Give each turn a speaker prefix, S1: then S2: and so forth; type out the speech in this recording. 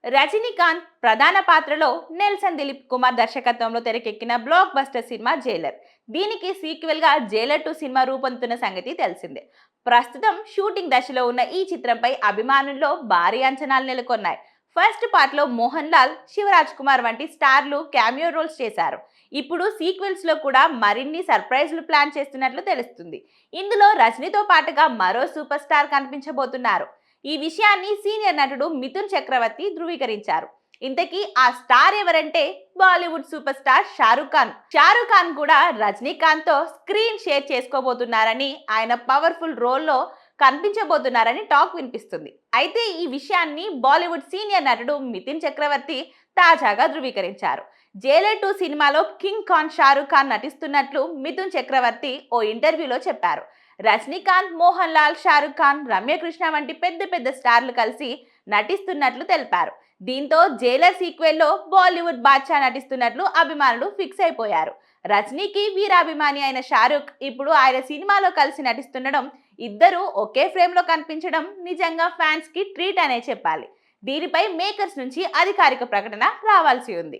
S1: రజనీకాంత్ ప్రధాన పాత్రలో నెల్సన్ దిలీప్ కుమార్ దర్శకత్వంలో తెరకెక్కిన బ్లాక్ బస్టర్ సినిమా జైలర్. దీనికి సీక్వెల్ గా జైలర్ 2 సినిమా రూపొందుతున్న సంగతి తెలిసిందే. ప్రస్తుతం షూటింగ్ దశలో ఉన్న ఈ చిత్రంపై అభిమానుల్లో భారీ అంచనాలు నెలకొన్నాయి. ఫస్ట్ పార్ట్ లో మోహన్ లాల్, శివరాజ్ కుమార్ వంటి స్టార్లు క్యామియో రోల్స్ చేశారు. ఇప్పుడు సీక్వెల్స్ లో కూడా మరిన్ని సర్ప్రైజ్లు ప్లాన్ చేస్తున్నట్లు తెలుస్తుంది. ఇందులో రజనీతో పాటుగా మరో సూపర్ స్టార్ కనిపించబోతున్నారు. ఈ విషయాన్ని సీనియర్ నటుడు మిథున్ చక్రవర్తి ధృవీకరించారు. ఇంతకీ ఆ స్టార్ ఎవరంటే బాలీవుడ్ సూపర్ స్టార్ షారుఖ్ ఖాన్. షారుఖ్ ఖాన్ కూడా రజనీకాంత్ తో స్క్రీన్ షేర్ చేసుకోబోతున్నారని, ఆయన పవర్ఫుల్ రోల్లో కనిపించబోతున్నారని టాక్ వినిపిస్తుంది. అయితే ఈ విషయాన్ని బాలీవుడ్ సీనియర్ నటుడు మిథున్ చక్రవర్తి తాజాగా ధృవీకరించారు. జైలర్ 2 సినిమాలో కింగ్ ఖాన్ షారుఖ్ ఖాన్ నటిస్తున్నట్లు మిథున్ చక్రవర్తి ఓ ఇంటర్వ్యూలో చెప్పారు. రజనీకాంత్, మోహన్ లాల్, షారుఖ్ ఖాన్, రమ్యకృష్ణ వంటి పెద్ద పెద్ద స్టార్లు కలిసి నటిస్తున్నట్లు తెలిపారు. దీంతో జైలర్ సీక్వెల్లో బాలీవుడ్ బాద్షా నటిస్తున్నట్లు అభిమానులు ఫిక్స్ అయిపోయారు. రజనీకి వీరాభిమాని అయిన షారుఖ్ ఇప్పుడు ఆయన సినిమాలో కలిసి నటిస్తుండడం, ఇద్దరు ఒకే ఫ్రేమ్ లో కనిపించడం నిజంగా ఫ్యాన్స్ కి ట్రీట్ అనే చెప్పాలి. దీనిపై మేకర్స్ నుంచి అధికారిక ప్రకటన రావాల్సి ఉంది.